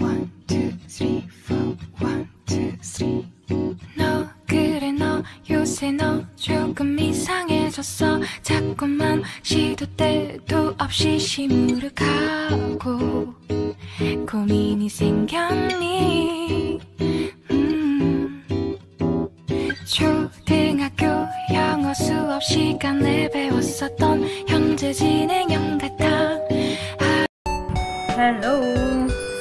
One, two, three, four. One, two, three. 너 그래 너 요새 너 조금 이상해졌어. 자꾸만 시도 때도 없이 시무룩하고 고민이 생겼니? 초등학교 영어 수업 시간에 배웠었던 현재 진행형 같아. Hello!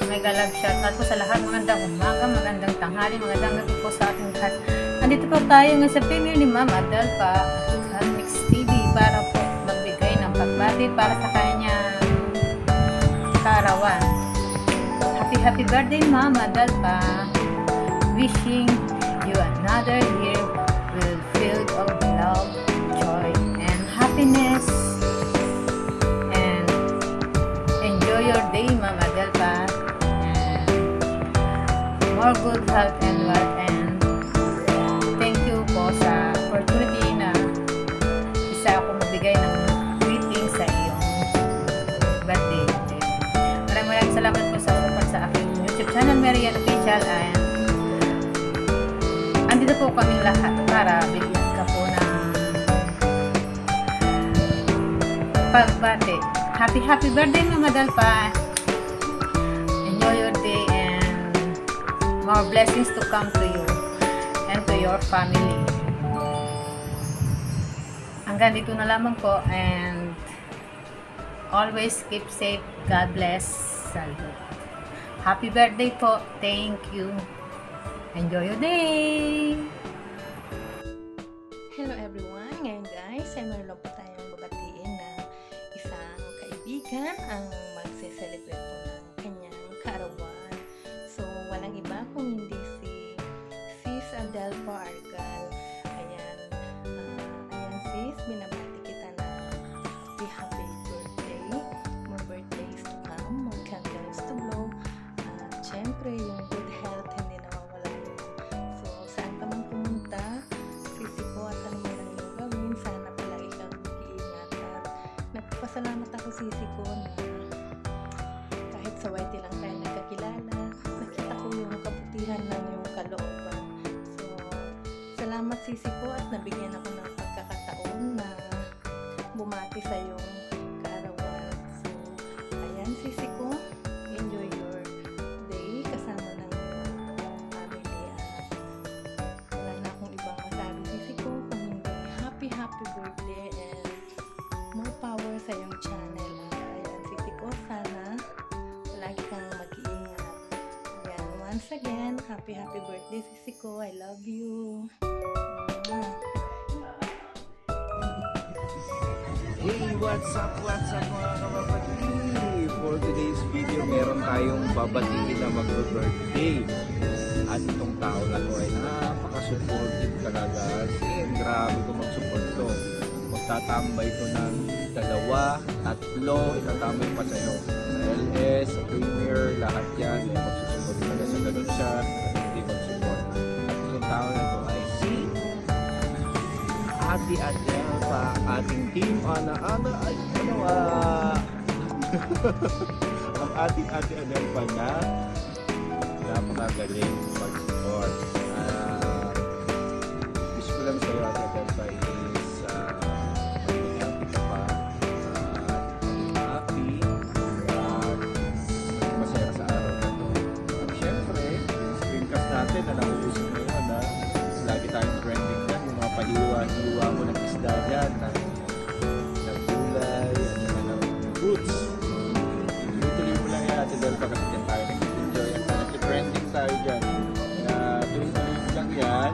Mega love shoutout po sa lahat. Magandang umaga, magandang tanghali, magandang gabi po sa ating lahat. Andito po tayo ngayon sa premiere ni Ma'am Adelpa sa Mix TV para po magbigay ng pagbati para sa kanyang kaarawan. Happy birthday Ma'am Adelpa! Wishing you another year filled of love, joy, and happiness. Enjoy your day, Ma'am Adelpa, and more good health and wealth. And thank you po sa opportunity na isa ako magbigay ng greeting sa iyong birthday. Maraming salamat po sa support sa aking YouTube channel, Marian Official, and andito po kaming lahat para bigyan ka po ng pagbati. Happy birthday, Ma'am Adelpa. Enjoy your day and more blessings to come to you and to your family. Hanggang dito na lamang po, and always keep safe. God bless. Salud. Happy birthday po. Thank you. Enjoy your day. Hello everyone. Ngayon guys, ay meron po tayong babatiin na isang kaibigan ang magse-celebrate po ng kanyang kaarawan. So, walang iba kung hindi si Sis Adelpa Argal. Ayan, sis, binabati kita na happy birthday. More birthdays to come, more candles to blow. At syempre, yung good health hindi nawawala yun. So, saan ka man pumunta, sisi po at ano mo lang yung gawin, sana palagi kang mag-iingat. At nagpasalamat ako sisi ko na kahit sa YT lang tayo nagkakilala, nakita ko yung kabutihan ng iyong kalooban. So, salamat sisi ko at nabigyan ako ng pagkakataon na bumati sa iyong kaarawan. So, ayan sisi ko, enjoy your day kasama ng iyong family. Wala na akong ibang masabi sisi ko kung hindi happy birthday and more power sa iyong channel. Ayan sisi ko, sana lagi kang mag-iingat. Ayan, once again, happy birthday sisi ko. I love you. Hey, what's up mga kapatid? For today's video, meron tayong babatiin na mag-birthday. At itong tao na to ay napaka-supportive talaga. Grabe ko mag-support to. Magtatambay to ng 2, 3, itatambay pa sa'yo. Sa LS, sa Premier, lahat yan. Magsusupport talaga sa ganun siya. At hindi mag-support. At itong tao na to ay si Ate Adelpa, ating team ana-ana ay ang ating Ate Adelpa na napakagaling mag-support. Wish ko lang sa'yo, Ate Adelpa, is mag-healthy ka pa, happy, at masaya ka sa araw na ito. At syempre, yung screencast natin na nauusap ngayon na lagi tayong trending yan, yung mga pahiwa mo ng isda dyan, ng gulay, ng fruits. Tuloy mo lang yan, Ate Adelpa, kasi dyan tayo nag-enjoy at nag-trending tayo dyan. Tuloy mo lang yan.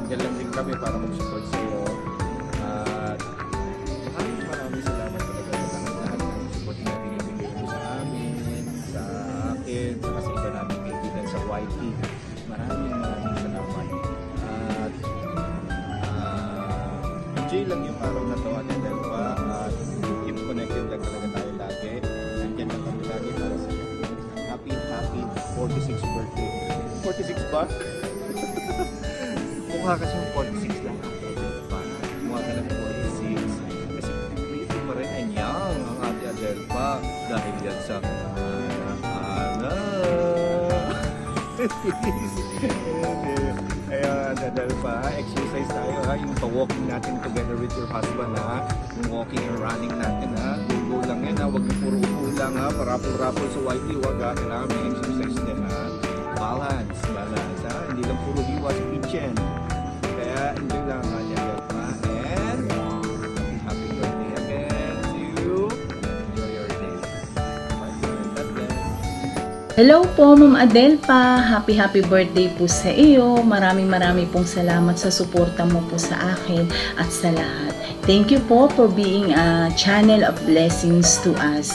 Nandiyan lang din kami para mag-support sa iyo. At maraming salamat talaga sa lahat ng support na binibigay mo sa amin, sa akin, sa iba namin kaibigan sa YT. Maraming salamat. At enjoy lang yung araw na to, Ate Adelpa, at keep connected lang talaga tayo lagi. Nandiyan lang kami lagi para sa iyo. Happy 46th birthday. 46 ba? Mukha kasi yung 46 lang, Ate Adelpa. Mukha ka lang 46. Kasi pretty pa rin ang young ang Ate Adelpa dahil yan sa Ayan, dahil pa, exercise tayo ha, yung pa-walking natin together with your husband ha, yung walking and running natin ha, go lang yan ha, huwag na puro upo lang ha, parapol-rapol sa wifey, huwag ha, kailangan may exercise din ha, balance ha, hindi lang puro hiwa sa kitchen, kaya enjoy lang ha, Delpa, and happy birthday again to you, enjoy your day. Hello po, Ma'am Adelpa. Happy birthday po sa iyo. Maraming pong salamat sa suporta mo po sa akin at sa lahat. Thank you po for being a channel of blessings to us.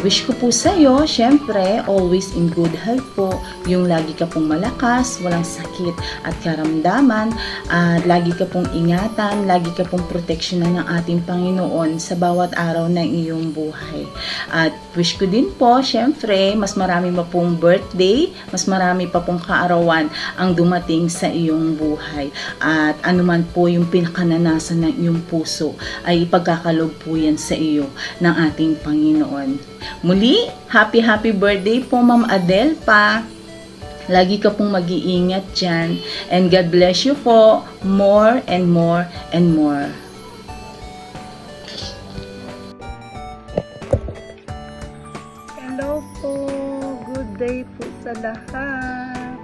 Wish ko po sa iyo, syempre, always in good health po. Yung lagi ka pong malakas, walang sakit at karamdaman. Lagi ka pong ingatan, lagi ka pong proteksyonan ng ating Panginoon sa bawat araw ng iyong buhay. At wish ko din po, syempre, mas marami pa pong birthday, mas marami pa pong kaarawan ang dumating sa iyong buhay. At anuman po yung pinakananasan ng iyong puso ay ipagkakaloob po yan sa iyo ng ating Panginoon. Muli, happy birthday po, Ma'am Adelpa. Lagi ka pong mag-iingat dyan. And God bless you po more and more and more. Hello po. Good day po sa lahat.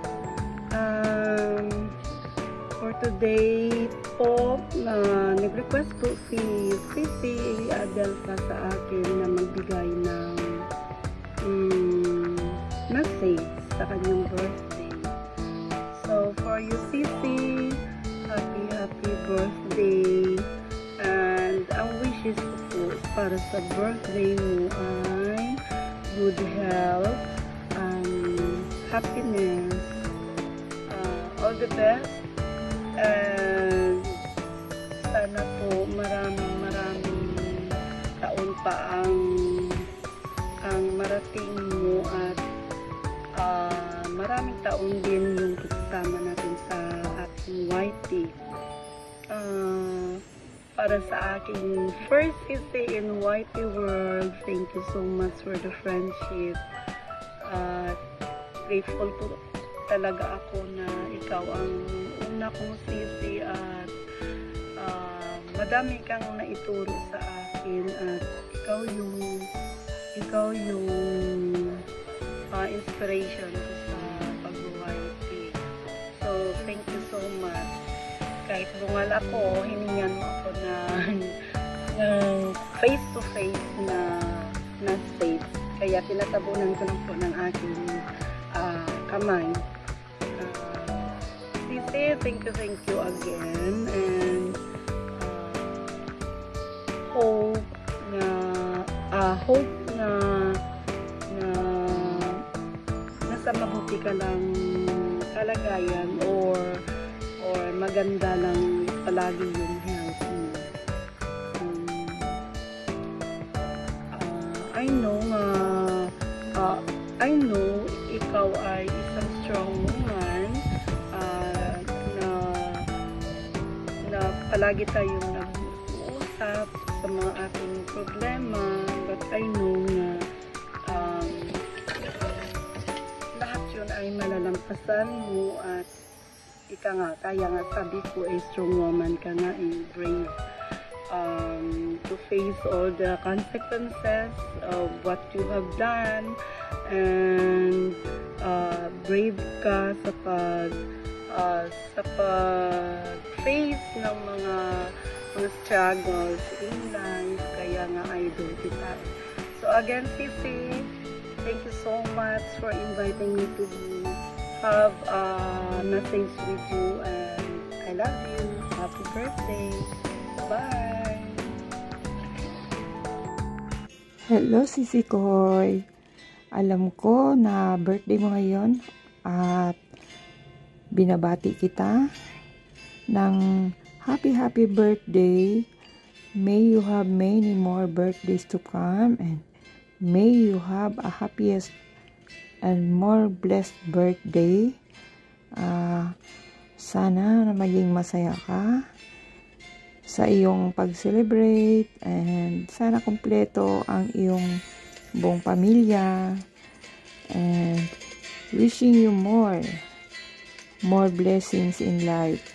For today po, nag-request po si Sisi Adelpa sa akin na magbigay ng message sa kanyang birthday. So, for you, Sisi, happy birthday. And ang wishes ko po para sa birthday mo ay good health, happiness, all the best. And sana po maraming taon pa ang marating mo at maraming taon din yung kasama natin sa ating YT. Para sa aking first visit in YT World, thank you so much for the friendship. Grateful po talaga ako na ikaw ang una kong sisi at madami kang naituro sa akin at ikaw yung inspiration ko sa pag-YT. So, thank you so much. Kahit bungal ako, hiningan mo ako ng face-to-face na stage. Kaya tinatabunan ko lang po ng aking kamay. Sisi, thank you again. And hope na nasa mabuti ka lang kalagayan or maganda lang palagi yung health mo. I know ikaw ay isang strong woman na palagi tayong nag-uusap sa mga ating problema, but I know na lahat yun ay malalampasan mo at ika nga, kaya nga sabi ko ay strong woman ka nga, brave to face all the consequences of what you have done, and brave ka sa pag-face ng mga struggles in life, kaya nga idol kita. So again, Sisi, thank you so much for inviting me to have a message with you, and I love you. Happy birthday. Bye. Hello, Sisi Koy. Alam ko na birthday mo ngayon at binabati kita ng happy birthday. May you have many more birthdays to come, and may you have a happiest and more blessed birthday. Sana na maging masaya ka sa iyong pag-celebrate, and sana kumpleto ang iyong buong pamilya, and Wishing you more blessings in life.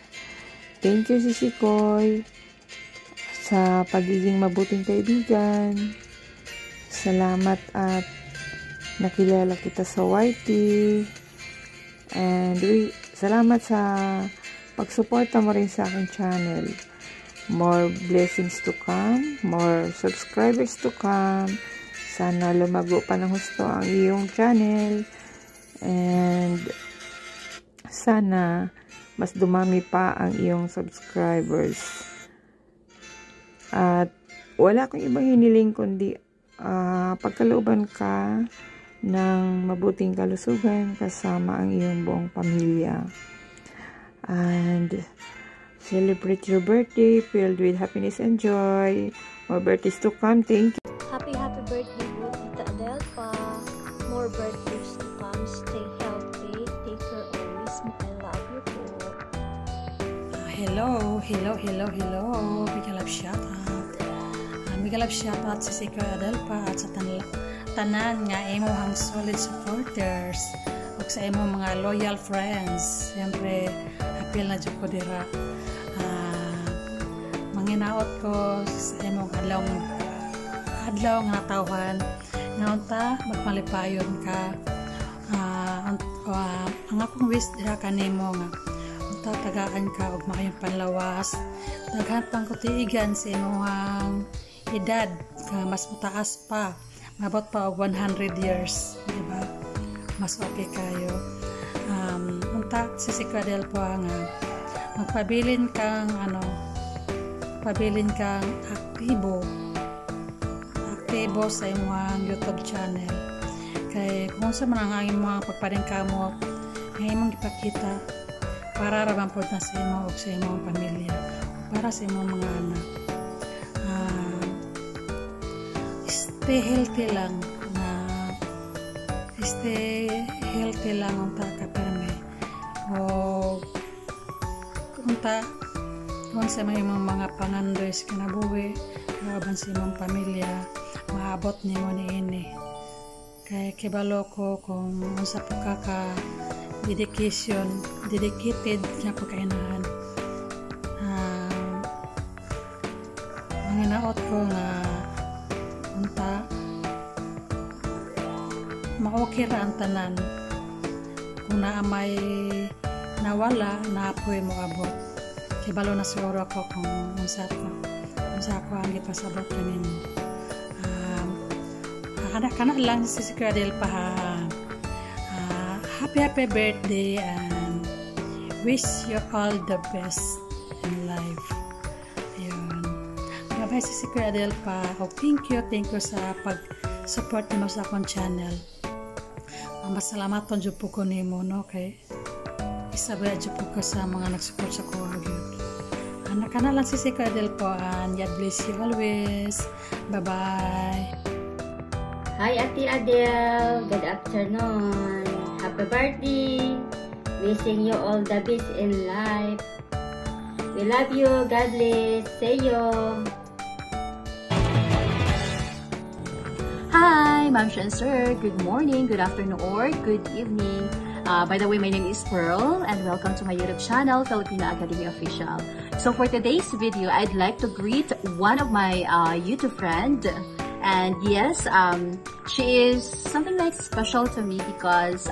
Thank you, Sisi Koy, sa pagiging mabuting kaibigan. Salamat at nakilala kita sa YT. And salamat sa pagsuporta mo rin sa aking channel. More blessings to come, more subscribers to come. Sana lumago pa ng husto ang iyong channel. And sana mas dumami pa ang iyong subscribers. At wala akong ibang hiniling kundi pagkalooban ka ng mabuting kalusugan kasama ang iyong buong pamilya. And celebrate your birthday filled with happiness and joy. More birthdays to come. Thank you. Happy birthday po, Tita Adelpa. More birthdays to come. Stay healthy. Take care always. I love you po. Hello. Big love shoutout. Big love shoutout sa Sisi Koy Adelpa at sa tanan nga imuhang solid supporters ug sa imong mga loyal friends. Siyempre, apil na jud ko dira. Manginaot ko sa imong adlaw nga natawhan nga unta magpalipayon ka. Ang akong wish dira kanimo nga unta tagaan ka og maayong panlawas. Daghan pang kutiigan sa imong edad nga mas mataas pa. Mabot pa og 100 years, di ba? Mas okay kayo. Unta Sisi Koy Adelpa nga magpabilin kang aktibo sa imong YouTube channel. Kay kung sa man ang imong pagpadengkamot, ang imong ipakita para ra man pod na sa imong ug sa imong pamilya, para sa imong mga anak. Stay healthy lang unta ka perme. O unta kung sa mga pangandoy sa kinabuhi kaban sa imong pamilya maabot nimo niini. Kay kibalo ko kung unsa po ka dedicated nga pagkainahan. Manginaot ko nga unta ma-okay ra ang tanan kung may nawala naapoy mo abot. Kibalo na siguro ako kung unsa ako ang ipasabot kanimo. Kana lang si Sisi Koy Adelpa happy birthday and wish you all the best in life. Ayun. Bye Sisi Koy Adelpa. Thank you sa pag-support nimo sa akong channel. Masalamat po dyan po ko nimo, no? Kay isabay dyan po ko sa mga nag-support sa ko. Anak ka na lang Sisi Koy Adelpa and God bless you always. Bye-bye. Hi Ate Adele, good afternoon. Happy birthday. Wishing you all the best in life. We love you. God bless. See you. Hi, Ma'am and Sir. Good morning, good afternoon, or good evening. By the way, my name is Pearl, and welcome to my YouTube channel, Filipino Academy Official. So for today's video, I'd like to greet one of my YouTube friend. And yes, she is something like special to me because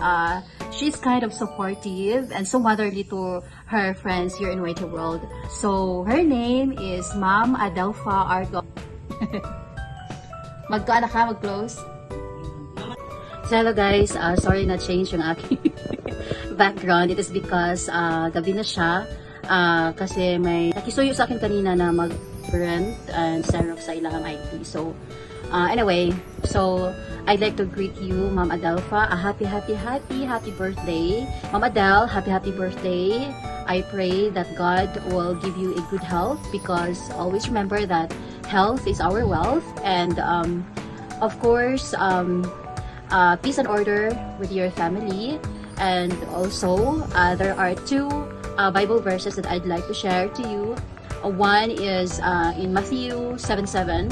she's kind of supportive and so motherly to her friends here in YT World. So her name is Ma'am Adelpa Argo. Mag-ano ka? Mag-close? So hello guys, sorry na change yung aking background. It is because gabi na siya. Kasi may nakisuyo sa akin kanina na mag-rent and Xerox sa ilang IT. So anyway, so I'd like to greet you, Ma'am Adelpa, a happy birthday. Ma'am Adele, happy birthday. I pray that God will give you a good health, because always remember that health is our wealth. And of course, peace and order with your family. And also, there are two Bible verses that I'd like to share to you. One is in Matthew 7:7.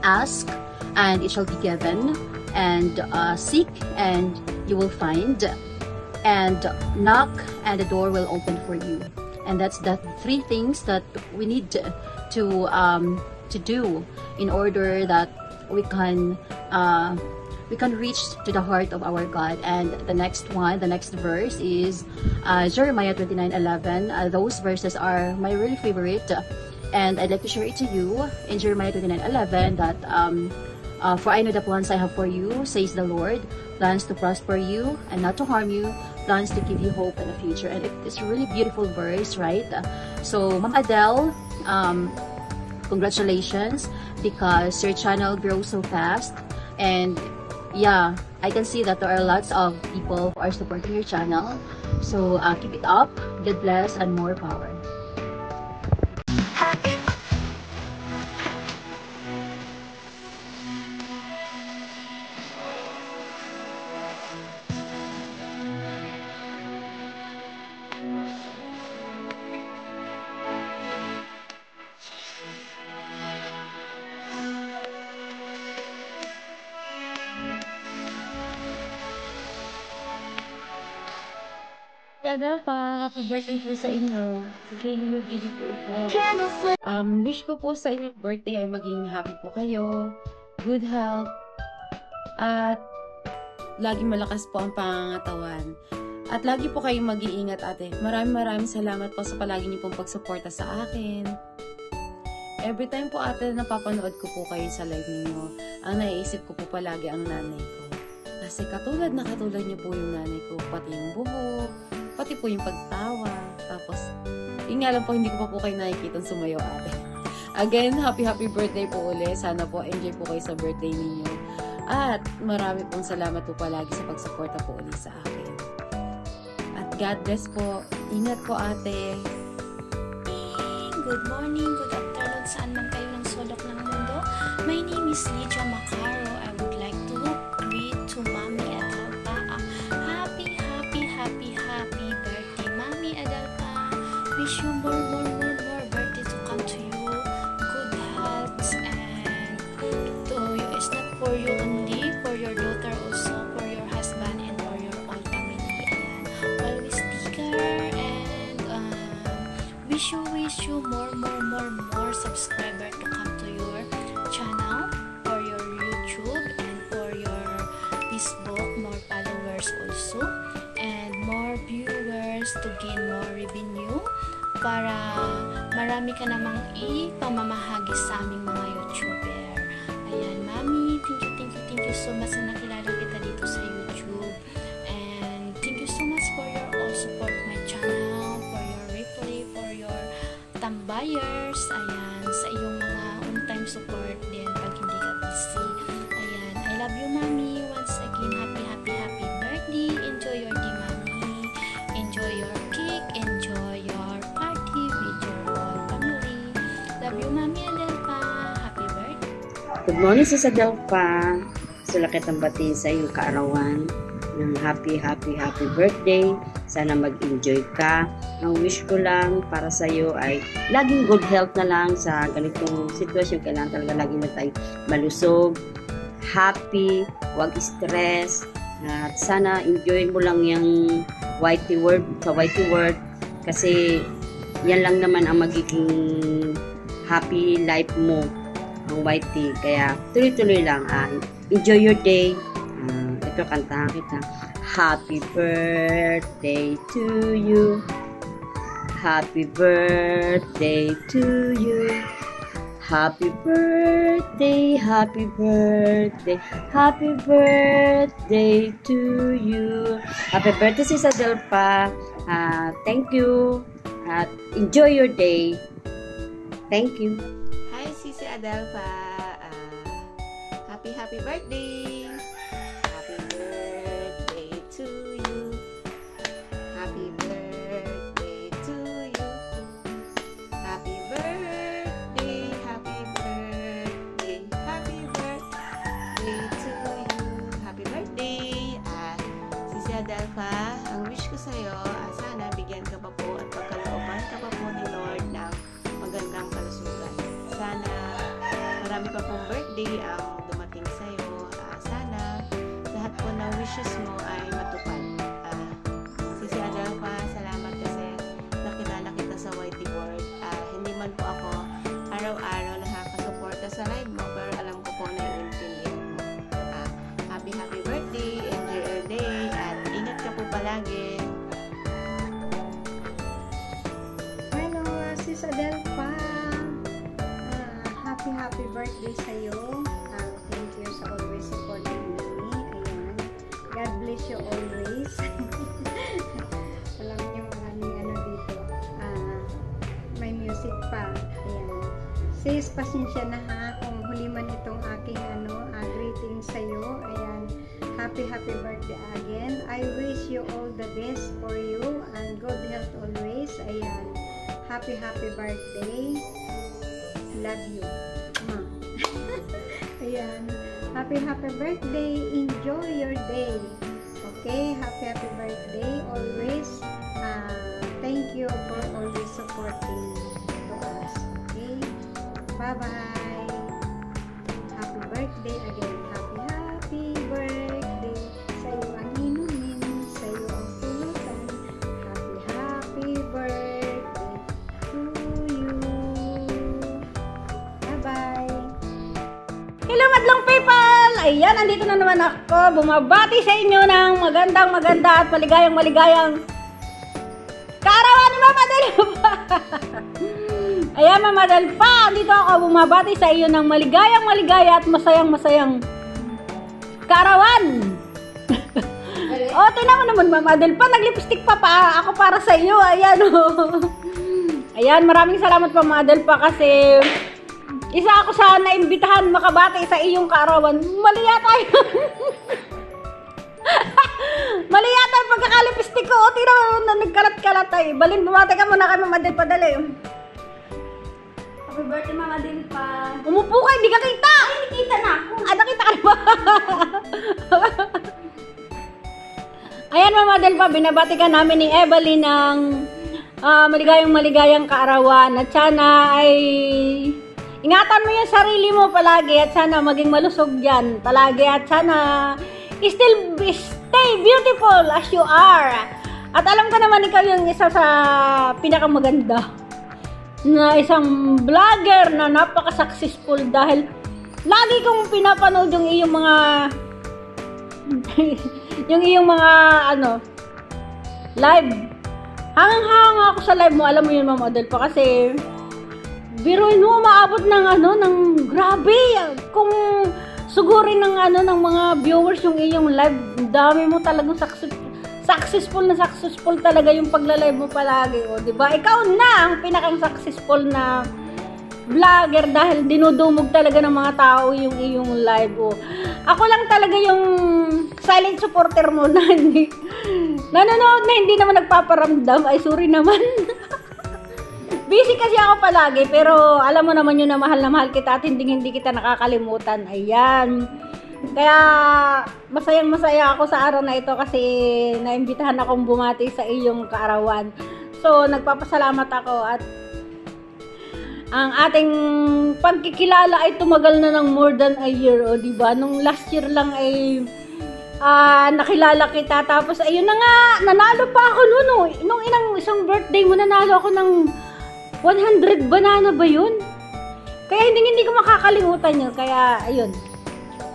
Ask and it shall be given, and seek and you will find, and knock and the door will open for you. And that's the 3 things that we need to do in order that we can reach to the heart of our God. And the next verse is Jeremiah 29:11. Those verses are my really favorite, and I'd like to share it to you in Jeremiah 29:11 that for I know the plans I have for you, says the Lord, plans to prosper you and not to harm you, plans to give you hope in the future. And it's a really beautiful verse, right? So Ma'am Adele, congratulations, because your channel grows so fast. And yeah, I can see that there are lots of people who are supporting your channel. So keep it up. God bless and more power. Ada pa, happy birthday po sa inyo. Sige, hindi po ito. Wish ko po sa inyong birthday ay maging happy po kayo, good health, at laging malakas po ang pangangatawan. At lagi po kayong mag-iingat, ate. Maraming salamat po sa palagi niyo pong pagsuporta sa akin. Every time po, ate, napapanood ko po kayo sa live ninyo, ang naiisip ko po palagi ang nanay ko. Kasi katulad niyo po yung nanay ko, pati yung buhok, pati po yung pagtawa. Tapos, yun nga lang po, hindi ko pa po kayo nakikita sumayaw, ate. Again, happy birthday po uli. Sana po enjoy po kayo sa birthday ninyo. At marami pong salamat po palagi sa pagsuporta po uli sa akin. At God bless po. Ingat po, ate. Good morning, good afternoon, saan man kayo ng sulok ng mundo. My name is Lydia Macaro. I would like to greet to Mommy Adelpa. Happy birthday, Mommy Adelpa. Wish you more birthday to come to you. Good health, and to you, it's not for you only, for your daughter also, for your husband, and for your whole family. And always take care, and wish you more subscriber to come to your channel, for your YouTube, and for your Facebook, more followers also, and more viewers to gain more revenue, para marami ka namang ipamamahagi sa aming mga YouTuber. Ayan, Mami, thank you so much na nakilala kita dito sa YouTube. And thank you so much for your all support my channel, for your replay, for your tambayers. Ayan, sa iyong mga on-time support din pag hindi ka busy. Ayan, I love you, Mami. Once again, happy birthday. Enjoy your day, Mami. Enjoy your cake. Enjoy your party with your whole family. Love you, Mami Adelpa. Happy birthday. Good morning, Sis Adelpa. Sula kitang batiin sa iyong kaarawan ng happy birthday. Sana mag-enjoy ka. Ang wish ko lang para sa iyo ay laging good health na lang sa ganitong sitwasyon. Kailangan talaga lagi na tayo malusog, happy, huwag stress. At sana enjoy mo lang yung whitey word kasi yan lang naman ang magiging happy life mo, ang whitey. Kaya tuloy-tuloy lang. Enjoy your day. Ito, kantahan kita. Happy birthday to you. Happy birthday to you. Happy birthday, happy birthday, happy birthday to you. Happy birthday, Sis Adelpa. Thank you. Enjoy your day. Thank you. Hi, Sisi Adelpa. Happy birthday. Happy birthday to you. Happy birthday to you. Happy birthday, happy birthday, happy birthday to you. Happy birthday. Sisi Adelpa, ang wish ko sa'yo, sana bigyan ka pa po at pagkalooban ka pa po ni Lord ng magandang kalusugan. Sana marami pa pong birthday ang dumating sa'yo. Sana lahat po na wishes mo ay palagi. Hello, Sis Adelpa. Happy birthday sa'yo. Thank you sa always supporting me. Ayan. God bless you always. Alam niyo maraming ano dito. May music pa. Ayan. Sis, pasensya na ha kung huli man itong aking greeting sa'yo. Ayan. Happy birthday again. I wish you all the best for you and good health always. Ayan. Happy birthday. Love you. Ayan. Happy birthday. Enjoy your day. Okay? Happy birthday. Always. Thank you for always supporting to us. Okay? Bye-bye. Happy birthday again. Happy birthday. Sa'yo ang inumin. Sa'yo ang pulutan. Happy birthday to you. Bye-bye. Hello madlang people! Ayan, andito na naman ako. Bumabati sa inyo ng maganda at maligayang kaarawan ni Mama Delpa. Ayan, Mama Delpa, andito ako bumabati sa iyo ng maligaya at masayang kaarawan. O, tingnan mo naman Mama Delpa, naglipstick pa ako para sa iyo. Ayan, Ayan, maraming salamat pa Mama Delpa kasi isa ako sa naimbitahan makabati sa iyong kaarawan. Mali yata yun. Mali yata yung pagkakalipistik ko. O, tira na nagkalat-kalat ay. Balin, bumati ka muna kay Mama Delpa, dali. Happy birthday, Mama Delpa. Umupo ka, hindi ka kita. Ay, nakita na ako. Nakita ka na ba? Ayan, Mama Delpa, binabati ka namin ni Evelyn ng maligayang kaarawan. At sana ay ingatan mo yung sarili mo palagi at sana maging malusog yan palagi at sana still stay beautiful as you are. At alam ko naman ikaw yung isa sa pinakamaganda na isang vlogger na napaka-successful dahil lagi kong pinapanood yung iyong mga live. Hangang-hanga ako sa live mo. Alam mo yun, Mama Delpa, kasi biruin mo, maabot ng grabe. Kung sugurin ng mga viewers yung iyong live, dami mo talagang successful talaga yung pagla-live mo palagi. O, diba? Ikaw na ang pinakang successful na vlogger dahil dinudumog talaga ng mga tao yung iyong live. O, ako lang talaga yung silent supporter mo na hindi nanonood na hindi naman nagpaparamdam. Ay, sorry naman. Busy kasi ako palagi, pero alam mo naman yun na mahal kita at hindi kita nakakalimutan. Ayan. Kaya masayang-masaya ako sa araw na ito kasi naimbitahan akong bumati sa iyong kaarawan. So, nagpapasalamat ako at ang ating pagkikilala ay tumagal na ng more than a year, o diba? Nung last year lang ay nakilala kita, tapos ayun na nga, nanalo pa ako nung isang birthday mo, nanalo ako ng 100 banana ba yun? Kaya hindi ko makakalimutan yun. Kaya, ayun.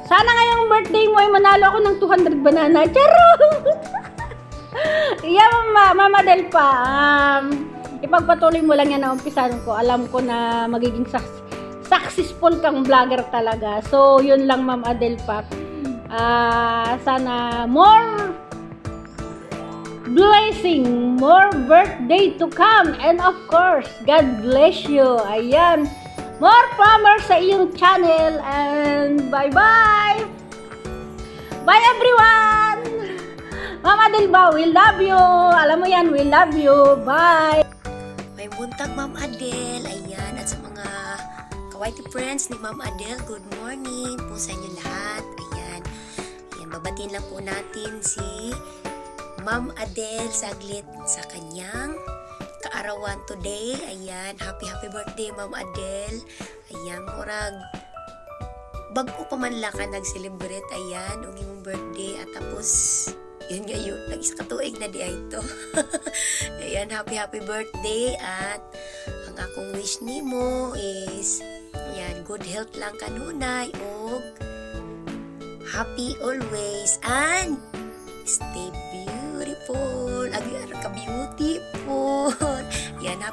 Sana ngayong birthday mo ay manalo ako ng 200 banana. Charot! Yeah, Mama Delpa. Ipagpatuloy mo lang yan na umpisan ko. Alam ko na magiging successful kang vlogger talaga. So, yun lang, Mama Delpa. Sana more blessing, more birthday to come, and of course, God bless you. Ayan, more power sa iyong channel, and bye-bye! Bye everyone! Mama Delpa, we love you! Alam mo yan, we love you! Bye! May buntag, Ma'am Adel. Ayan, at sa mga kawaiti friends ni Ma'am Adel, good morning po sa inyo lahat. Ayan, babatiin lang po natin si Ma'am Adel saglit sa kanyang kaarawan today. Ayan, happy birthday Ma'am Adel. Ayan, murag bago pa man lang ka nag-celebrate. Ayan, ang iyong birthday at tapos yun ngayon, nag-isa katuig na di ay ito. Ayan, happy birthday at ang akong wish nimo is ayan, good health lang kanunay o happy always and stay beautiful.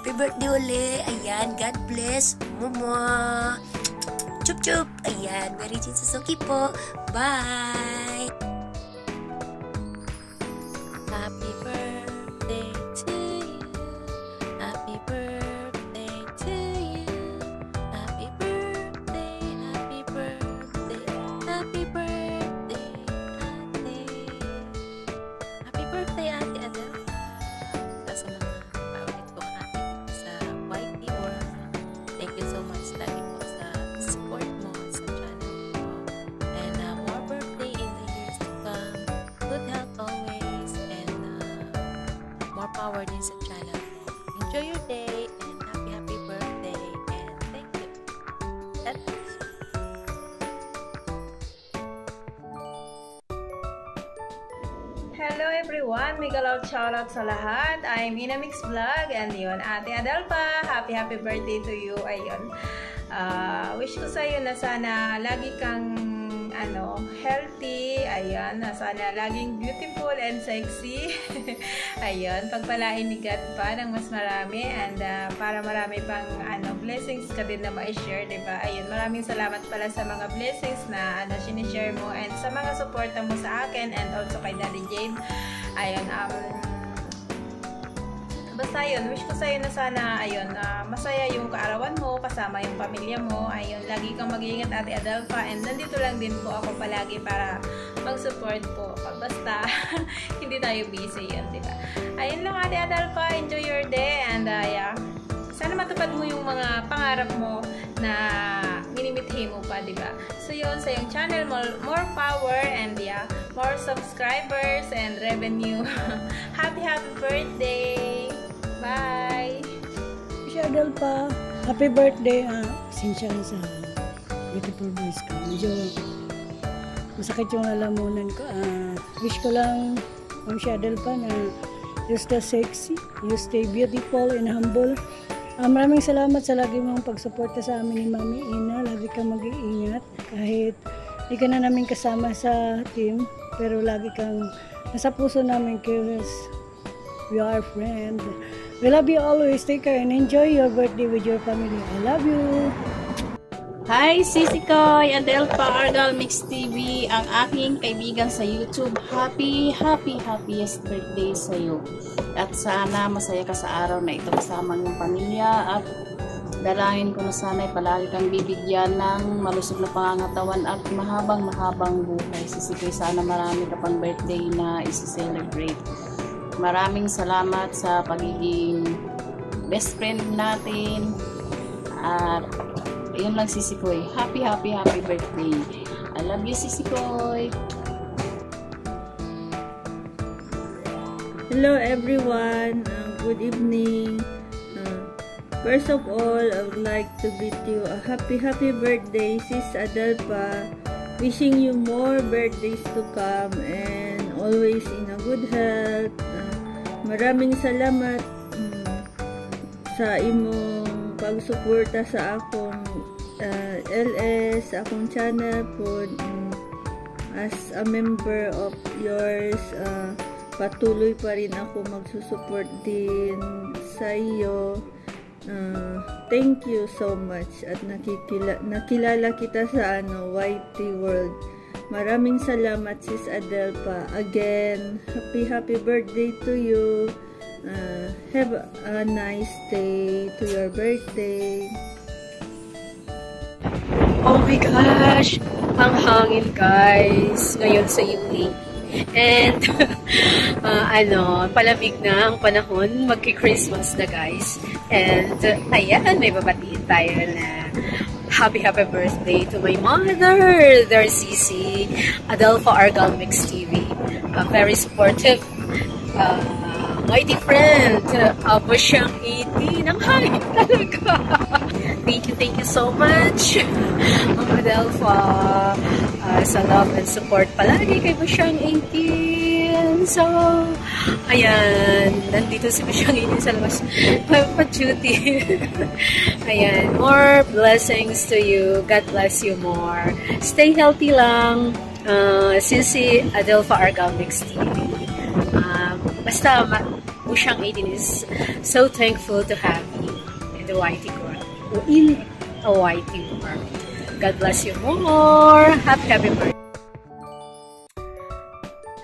Happy birthday uli. Ayan, God bless. Mama. Chup chup. Ayan, Mary Jane Suzuki po. Bye. Happy birthday to you. Happy birthday to you. Happy birthday, happy birthday, happy birthday, ate. Happy birthday, Ate Adele. Sa mga paulit ko ate sa YT World. Thank you so much lagi po sa support mo sa channel ko. And more birthday in the years to come. Good health always. And more power din sa channel mo. Enjoy your day and happy birthday. And thank you. That's it. Hello everyone! Mega loud shoutout sa lahat. I'm Inamix Vlog and yun, Ate Adele pa. Happy birthday to you. Ayun. Wish ko sa'yo na sana lagi kang healthy. Ayan. Na sana laging beautiful and sexy. Ayun. Pagpalain ni God pa ng mas marami and para marami pang blessings ka din na ma-share, diba? Ayun. Maraming salamat pala sa mga blessings na sinishare mo and sa mga suporta mo sa akin and also kay Daddy Jade. Ayun. Basta yun, wish ko sa'yo na sana, ayun, masaya yung kaarawan mo, kasama yung pamilya mo, ayun, lagi kang mag-iingat Ate Adele pa, and nandito lang din po ako palagi para mag-support po, basta, hindi tayo busy yun, diba? Ayun lang Ate Adele pa, enjoy your day, and yeah, sana matupad mo yung mga pangarap mo na minimithi mo pa, diba? So yun, sa yung channel, more power, and yeah, more subscribers, and revenue. Happy birthday! Bye! Si Adele pa, happy birthday. Sinsya na sa beautiful voice ko. Medyo masakit yung lalamunan ko. Wish ko lang, si Adele pa, na you stay sexy, you stay beautiful and humble. Maraming salamat sa lagi mong pagsuporta sa amin ni Mami Ina. Lagi kang mag-iingat kahit di ka na namin kasama sa team, pero lagi kang nasa puso namin because we are friends. We love you always. Take care and enjoy your birthday with your family. I love you. Hi, Sisi Koy, Adele pa, Argal Mix TV, ang aking kaibigan sa YouTube. Happiest birthday sa iyo. At sana masaya ka sa araw na ito kasama ng pamilya at dalangin ko na sana'y palagi kang bibigyan ng malusog na pangangatawan at mahabang buhay. Sisi Koy, sana marami ka pang birthday na isi-celebrate. Maraming salamat sa pagiging best friend natin. At yun lang Sisi Koy. Happy birthday. I love you Sisi Koy. Hello everyone. Good evening. First of all, I would like to bid you a happy birthday, Sis Adele pa. Wishing you more birthdays to come and always in a good health. Maraming salamat sa imong pagsuporta sa akong LS, sa akong channel po. As a member of yours, patuloy pa rin ako magsusupport din sa iyo. Thank you so much at nakilala kita sa YT World. Maraming salamat Sis Adele pa. Again, happy birthday to you. Have a nice day to your birthday. Oh my gosh! Ang hangin guys ngayon sa uni. And palamig na ang panahon, magki-Christmas na guys. And ayan, may babatiin tayo na happy birthday to my mother, their Sisi, Adelfa Argal Mix TV. A very supportive, mighty friend. Abo siyang 18. Ang hangin talaga. Thank you so much, Mama Adelfa, sa love and support palagi kay Busyang 18. So, ayan, nandito si Busyang 18 sa labas pa-duty. Ayan, more blessings to you. God bless you more. Stay healthy lang. Sisi Adelfa Argal Mix TV. Basta Busyang 18 is so thankful to have you. in the YT world. In a YT world. God bless you more. Happy birthday.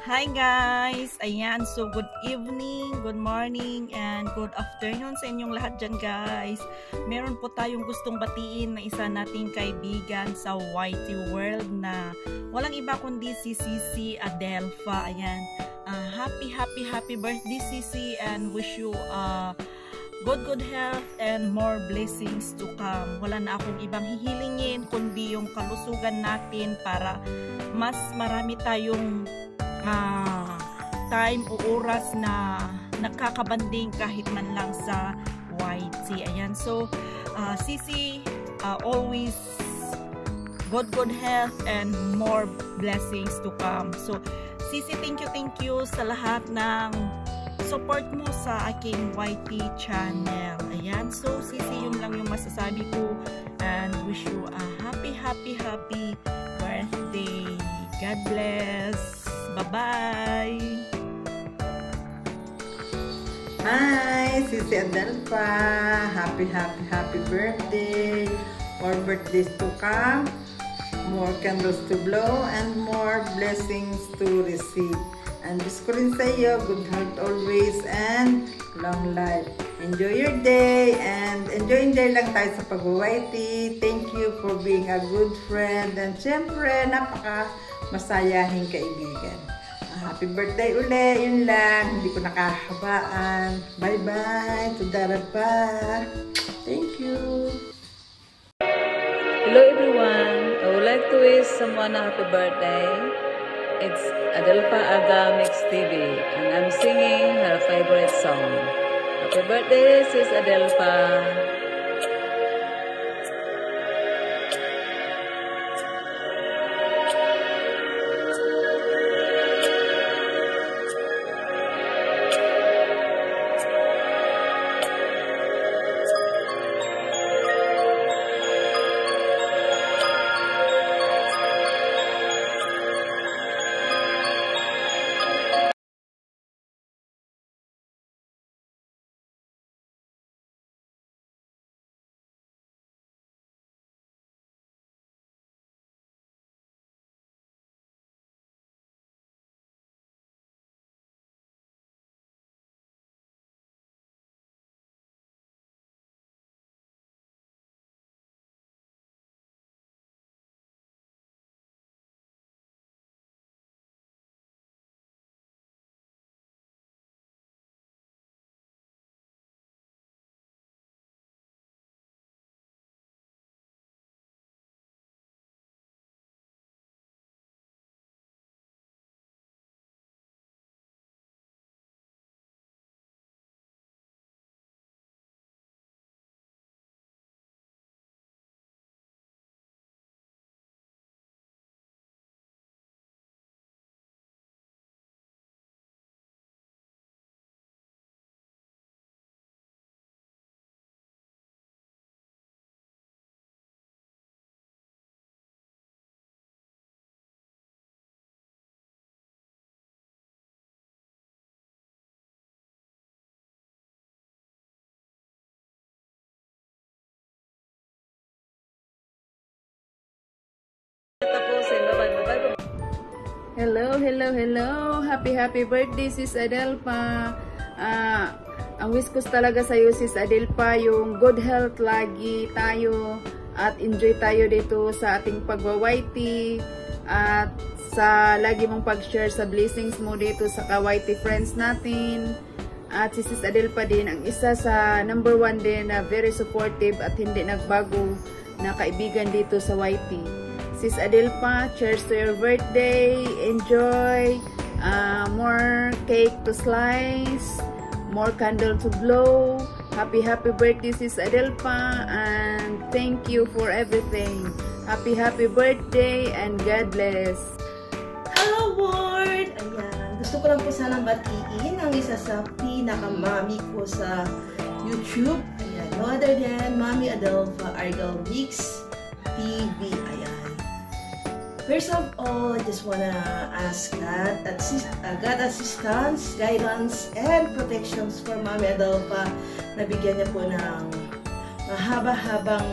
Hi guys! Ayan, so good evening, good morning, and good afternoon sa inyong lahat dyan guys. Meron po tayong gustong batiin na isa nating kaibigan sa YT World na walang iba kundi si Cici Adelfa. Ayan, happy birthday Cici, and wish you good health and more blessings to come. Wala na akong ibang hihilingin kundi yung kalusugan natin para mas marami tayong time o oras na nakakabanding kahit man lang sa YT. Ayan, so Cici, always good health and more blessings to come. So Cici, thank you sa lahat ng support mo sa aking YT channel. Ayan, so Cici, yun lang yung masasabi ko, and wish you a happy birthday. God bless. Bye-bye! Hi! Cici Adelfa! Happy birthday! More birthdays to come, more candles to blow, and more blessings to receive. And wish ko rin sa iyo, good health always, and long life. Enjoy your day, and enjoy lang tayo sa pag-YT. Thank you for being a good friend, and syempre, masayahin kaibigan. Happy birthday uli, yun lang, hindi ko nakahabaan. Bye-bye, tudaraba. Thank you. Hello everyone, I would like to wish someone a happy birthday. It's Adelfa Aga Mix TV, and I'm singing her favorite song. Happy birthday, sis Adelfa. Hello. Happy birthday, sis Adelfa. Ang wish ko talaga sa iyo, sis Adelfa, yung good health lagi tayo at enjoy tayo dito sa ating pagwa-YT at sa lagi mong pag-share sa blessings mo dito sa ka-YT friends natin. At si sis Adelfa din ang isa sa number 1 din na very supportive at hindi nagbago na kaibigan dito sa YT. Sis Adelfa, cheers to your birthday. Enjoy. More cake to slice. More candle to blow. Happy birthday, sis Adelfa. And thank you for everything. Happy birthday and God bless. Hello world! Ayan. Gusto ko lang po sanang batiin ang isa sa pinakamami ko sa YouTube. Ayan. No other than Mami Adelfa Argal Mix TV. Ayan. First of all, I just wanna ask God assistance, guidance, and protections for Mami Adelfa. Nabigyan niya po ng mahaba-habang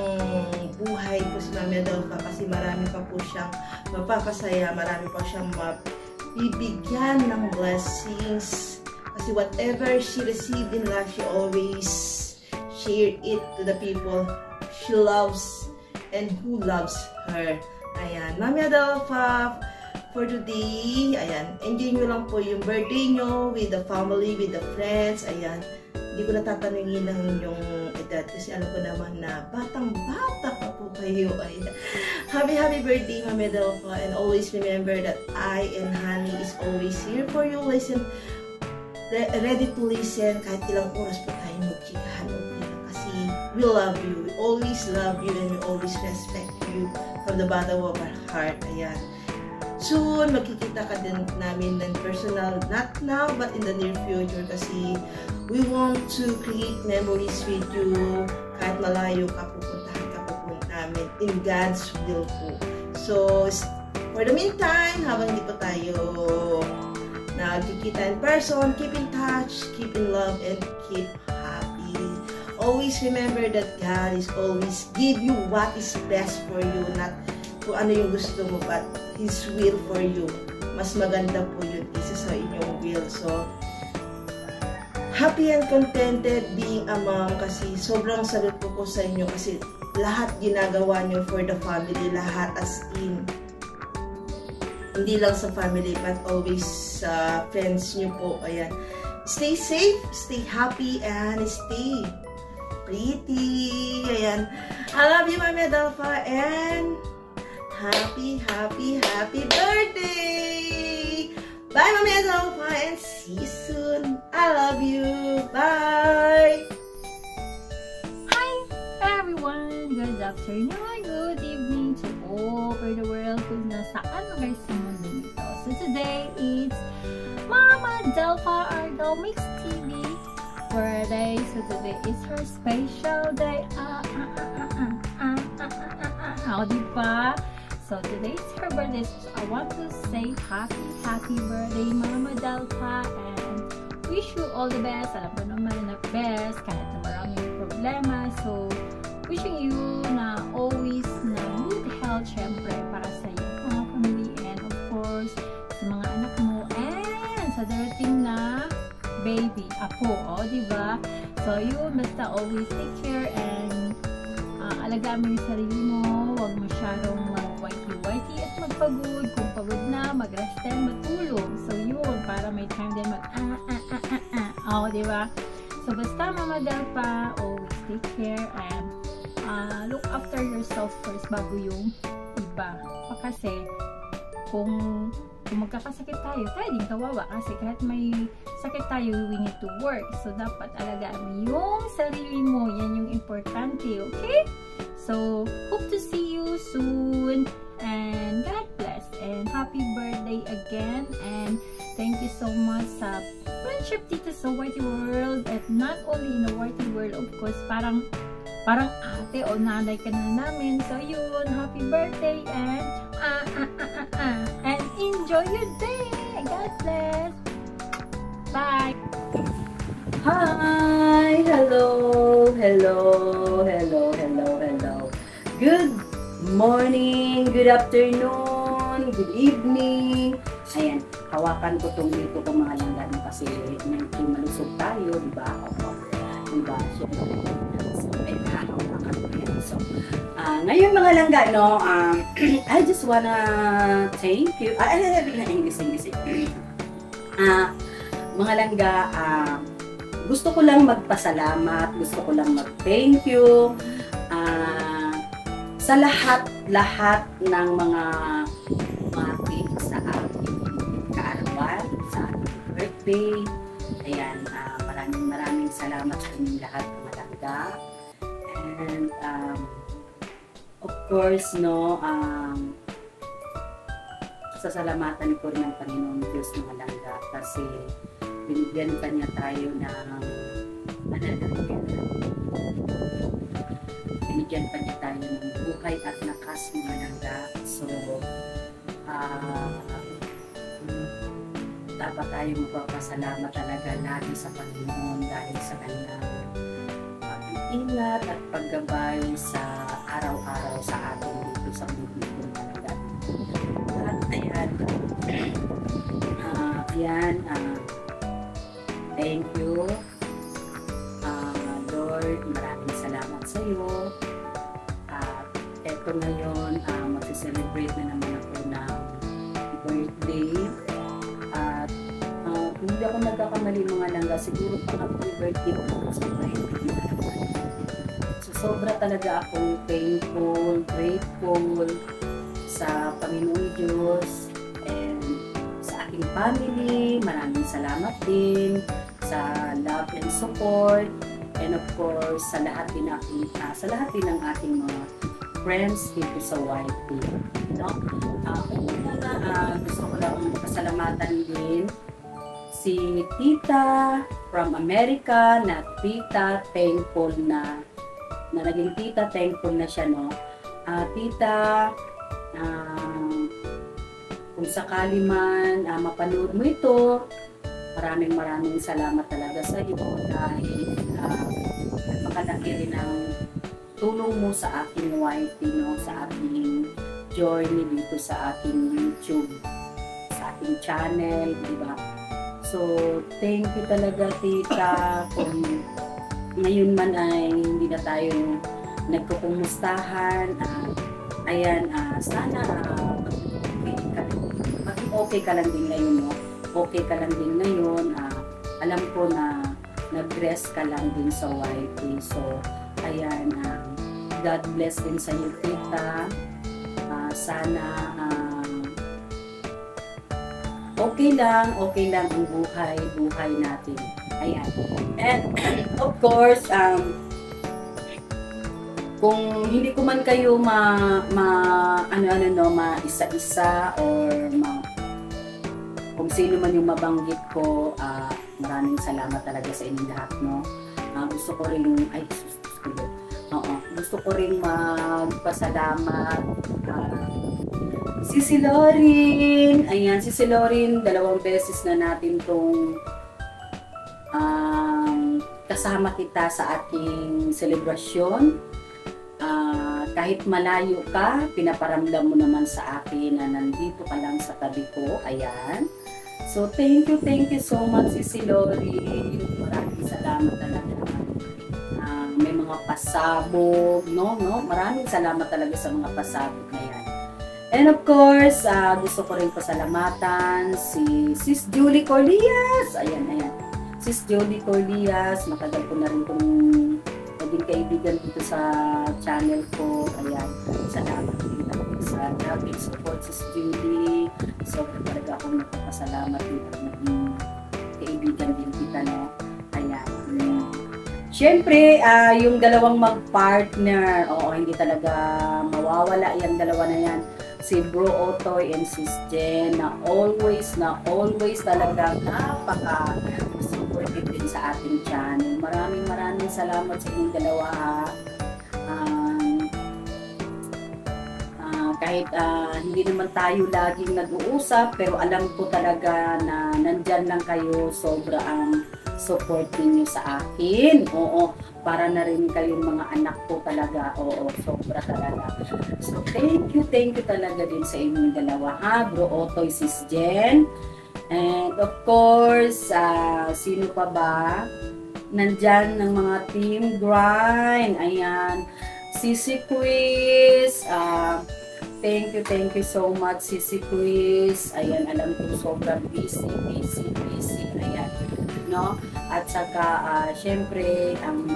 buhay po si Mami Adelpha kasi marami pa po siyang mapapasaya, marami pa siyang mabibigyan ng blessings. Kasi whatever she received in life, she always share it to the people she loves and who loves her. Ayan, Mami Adelpha, for today, ayan, enjoy nyo lang po yung birthday nyo with the family, with the friends. Ayan, hindi ko natatanungin ng inyong edad kasi alam ko naman na batang-bata pa po kayo. Ayan. Happy birthday, Mami Adelpha, and always remember that I and Honey is always here for you. Listen, ready to listen kahit ilang oras po tayo magchikahan. Kasi we love you, we always love you, and we always respect you from the bottom of our heart. Ayan. Soon, magkikita ka din namin ng personal, not now, but in the near future kasi we want to create memories with you kahit malayo ka, pupuntahan ka po namin in God's will po. So, for the meantime, habang hindi pa tayo nagkikita in person, keep in touch, keep in love, and keep happy. Always remember that God is always give you what is best for you, not kung ano yung gusto mo, but His will for you. Mas maganda po yun isa sa inyong will. So, happy and contented being a mom kasi sobrang salut po sa inyo kasi lahat ginagawa nyo for the family, lahat as in. Hindi lang sa family, but always sa friends nyo po. Ayan. Stay safe, stay happy, and stay pretty. Ayan. I love you, Mami Adelpha, and happy birthday! Bye, Mami Adelpha, and see you soon. I love you. Bye! Hi, everyone! Good afternoon, good evening to all over the world kung nasaan na guys sa mundo nito. So today is Mama Adelpha Argel Mix TV birthday. So today is her special day. Diba? So today is her birthday. So I want to say happy birthday, Mama Adelpha, and wish you all the best. Alam ko naman na best kahit na maraming problema. So wishing you na always na good health syempre para sa iyong mga family and of course sa mga anak mo and sa darating na baby, apo, diba? So yun, basta always take care and alagaan mo yung sarili mo, huwag masyadong mag-whitey at magpagod. Kung pagod na, mag-rest and matulog. So yun, para may time din diba? So basta Mama Adelpha, always take care and look after yourself first bago yung iba. Kasi kung magkakasakit tayo din kawawa kasi kahit may sakit tayo, we need to work. So dapat alagaan mo yung sarili mo. Yan yung importante, okay? So, hope to see you soon. And God bless. And happy birthday again. And thank you so much sa friendship dito sa Whitey World. And not only in the Whitey World, of course, parang ate o nanay ka na namin. So yun, happy birthday and and enjoy your day. God bless. Bye. Hi! Hello! Good morning, good afternoon, good evening. Ayan, hawakan ko itong dito kung mga langgan kasi medyo malusog tayo, diba? Diba? So, ngayon mga langga, no, I just wanna thank you. English. Mga langga, gusto ko lang magpasalamat, gusto ko lang mag-thank you sa lahat ng mga umating sa ating kaarawan, sa ating birthday. Ayan, maraming salamat sa inyong lahat mga langga. And of course, no, sasalamatan ko rin ang Panginoon Diyos mga langga kasi binigyan pa niya tayo ng binigyan pa niya tayo ng buhay at lakas mga langga. So, dapat tayo magpapasalamat talaga lagi sa Panginoon dahil sa kanyang pag-ingat at paggabay sa araw-araw sa atin dito sa mundo talaga. At ayan, thank you, Lord, maraming salamat sa iyo. At eto ngayon, mag-celebrate na naman ako ng birthday. At kung hindi ako nagkakamali mga langga, siguro pang-happy birthday ko sa birthday na naman. So, sobra talaga akong thankful, grateful sa Panginoon Diyos and sa aking family. Maraming salamat din sa love and support, and of course sa lahat din ng aking mga friends dito sa YT, no? Gusto ko lang pasalamatan din si Tita from America na tita, thankful na naging tita, thankful na siya, no? Tita, kung sakali man mapanood mo ito, maraming salamat talaga sa iyo dahil napakalaki rin ang tulong mo sa aking YT, no? Sa aking journey dito sa aking YouTube, sa aking channel, diba? So, thank you talaga, tita, kung ngayon man ay hindi na tayo nagkukumustahan. Sana maging okay ka lang din ngayon, no? Okay ka lang din ngayon. Alam ko na nag-rest ka lang din sa YT. So, ayan, God bless din sa iyo, tita. Sana okay lang ang buhay natin. Ayan. And of course, kung hindi ko man kayo isa-isa or kung sino man yung mabanggit ko, maraming salamat talaga sa inyong lahat, no? Gusto ko rin magpasalamat si Lorin. Ayan, si Lorin, 2 beses na natin tong kasama kita sa ating selebrasyon. Kahit malayo ka, pinaparamdam mo naman sa akin na nandito ka lang sa tabi ko. Ayan. So, thank you so much, si Lorin. Maraming salamat talaga. May mga pasabog, no? Maraming salamat talaga sa mga pasabog na yan. And of course, gusto ko rin pasalamatan si Sis Julie Corlias. Ayan. Sis Julie Corlias, matagal ko na rin kung naging kaibigan dito sa channel ko. Ayan, salamat din sa grabe support, Sis Julie. Sobrang talaga akong nagpapasalamat dito at naging kaibigan din kita, no? Ayan. Siyempre, yung dalawang mag-partner, hindi talaga mawawala yung dalawa na yan. Si Bro Otoy and Sis Jen na always talaga napaka-supportive din sa ating channel. Maraming salamat sa inyong dalawa. Kahit hindi naman tayo laging nag-uusap, pero alam ko talaga na nandyan lang kayo, sobra ang support ninyo sa akin. Oo, para na rin kayong mga anak ko talaga. Oo, sobra talaga. So, thank you talaga din sa inyong dalawa, ha? Bro Otoy, Sis Jen. And of course, sino pa ba? Nandyan ng mga team grind. Ayan. Sisi Quiz. Thank you so much, Sisi Quiz. Ayan, alam ko sobrang busy. Ayan, no? At saka, syempre, ang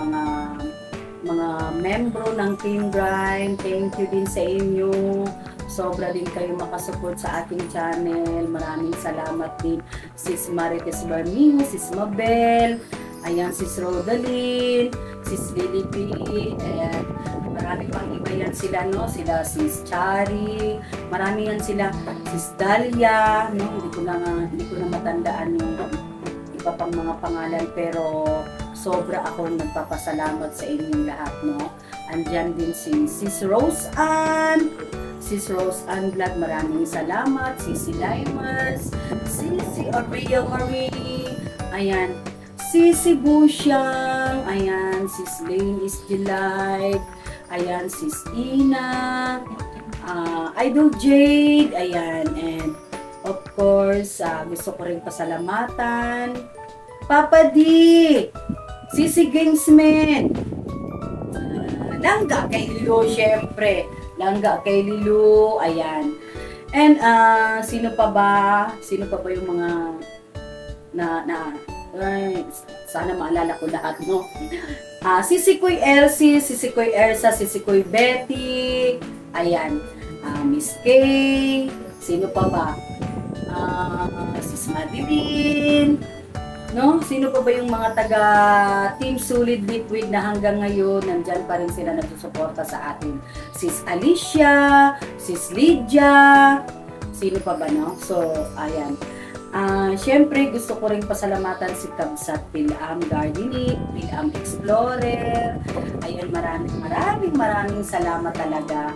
mga membro ng Team Grind, thank you din sa inyo. Sobra din kayo makasupport sa ating channel. Maraming salamat din, Sis Marites Barmingo, Sis Mabel, ayan, Sis Rodaline, Sis Lily P, ayan, marami pang iba yan sila, no? Sila Sis Chari, marami yan sila, Sis Dalia, no? Hindi ko na matandaan yung iba pang mga pangalan, pero sobra akong nagpapasalamat sa inyong lahat, no? Andyan din si Sis Rose Ann Vlog, maraming salamat. Sisi Limers, Sisi Aurea Marie, ayan, Sisi Busyang, ayan, Sis Lane is Delight, ayan, Sis Ina, Idol Jade, ayan, and of course, gusto ko rin pasalamatan, Papa D, Sisi Gamesman, Langga kay Lilo, syempre, Langga kay Lilo, ayan, and sino pa ba yung mga sana maalala ko lahat, no? Sisi Koy Elsie, Sisi Koy Ersa, Sisi Koy Betty, ayan, Miss Kay, sino pa ba? Sis Madeline, no? Sino pa ba yung mga taga Team Solid Liquid na hanggang ngayon nandyan pa rin sila nagsusuporta sa atin? Sis Alicia, Sis Lydia, sino pa ba, no? So, ayan. Siyempre, gusto ko rin pasalamatan si Kabsat Pilam Gardening, Pilam Explorer. Ayan, maraming salamat talaga.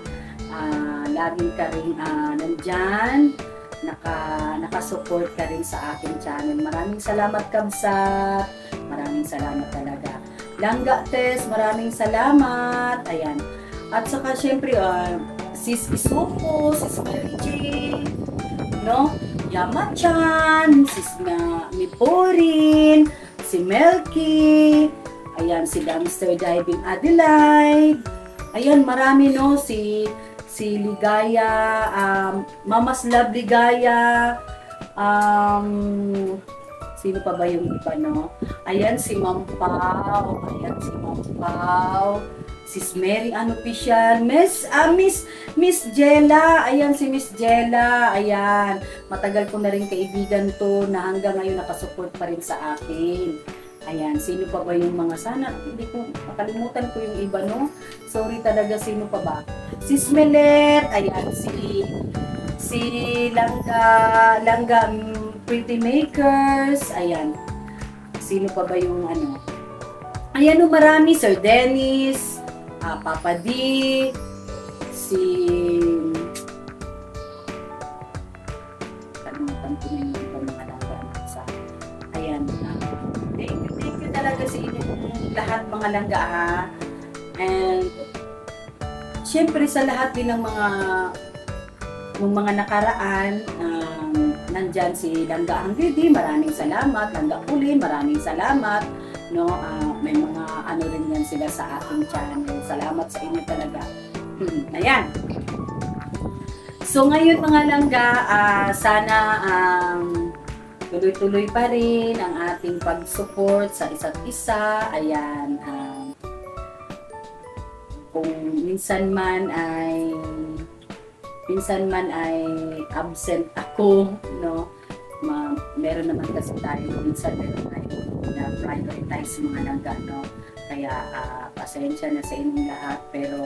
Laging ka rin nandyan. Nakasupport ka rin sa aking channel. Maraming salamat, Kabsat. Maraming salamat talaga. Langga Tess, maraming salamat. Ayan. At saka, siyempre, Sis Isuko, Sis Mary Jane, no? Yama-chan, Sis na Miporin, si Melky, ayan, si Dumpster Diving Adelaide, ayan, marami, no, si Ligaya, Mama's Love Ligaya, sino pa ba yung iba, no? Ayan, si Ma'am Pao, ayan, si Ma'am Pao, Sis Mary Unofficial, Miss Jella, ayan si Miss Jella, ayan, matagal ko na rin kaibigan to na hanggang ngayon nakasupport pa rin sa akin. Ayan, sino pa ba yung mga sana, hindi ko, makalimutan ko yung iba, no? Sorry talaga, sino pa ba? Sis Melet, ayan, si Langga Pretty Makers, ayan, sino pa ba yung ano? Ayan, marami, Sir Dennis, Papa D, si kalimutan ko na yung mga langga sa ayan, thank you talaga sa inyong lahat mga langga, and syempre sa lahat din ng mga nakaraan, nandyan si Langga Angridi, maraming salamat. Langga Kulin, maraming salamat, no? May mga ano rin yan sila sa ating channel. Salamat sa inyo talaga. Ayan. So ngayon mga langga, sana tuloy-tuloy pa rin ang ating pag-support sa isa't isa. Ayan. Kung minsan man ay absent ako, no? Meron naman kasi tayo minsan na prioritize mga langga, no? Kaya pasensya na sa inyong lahat, pero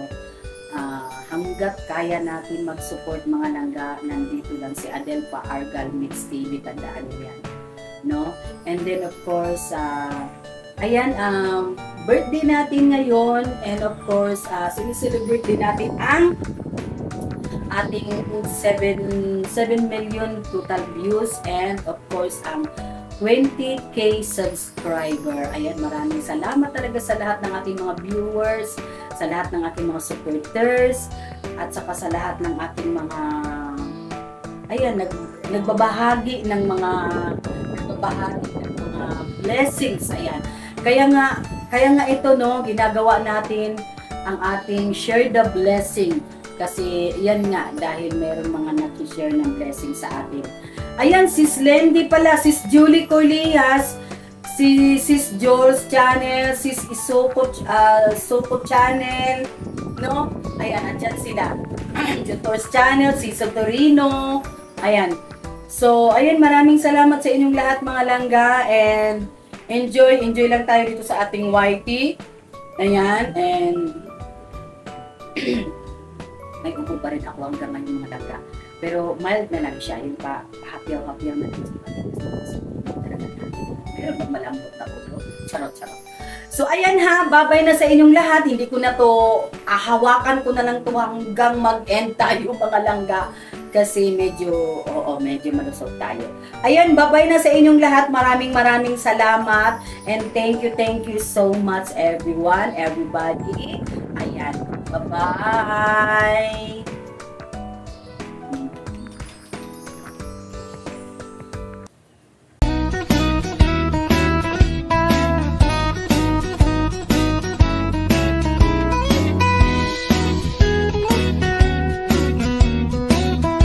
hanggat kaya natin mag-support mga langga, nandito lang si Adelpa Argal Mix TV, tandaan niyo yan, no? And then of course, ayan, birthday natin ngayon, and of course, sinicelebrate din natin ang ating 7 million total views, and of course ang 20k subscriber. Ayan, maraming salamat talaga sa lahat ng ating mga viewers, sa lahat ng ating mga supporters, at saka sa lahat ng ating mga nagbabahagi ng mga blessings. Ayan. Kaya nga ito, no, ginagawa natin ang ating share the blessing. Kasi yan nga, dahil meron mga nag-share ng blessing sa atin. Ayan, Sis Lendy pala, Sis Julie Corleas, si Sis Joel's channel, Sis Isopo channel, no? Ayan, andyan sila. Jotor's channel, Sis Torino, ayan. So, ayan, maraming salamat sa inyong lahat mga langga, and enjoy lang tayo dito sa ating YT. Ayan, and may upo pa rin ako hanggang ngayon mga langga. Pero mild na lang siya, yung pa hapyaw na lang. Pero malambot na ulo. Charot. So ayan ha, babay na sa inyong lahat. Hindi ko na to, hawakan ko na lang to hanggang mag-end tayo mga langga. kasi medyo malusog tayo. Ayan, bye-bye na sa inyong lahat. Maraming salamat and thank you so much everyone, everybody. Ayan, bye-bye.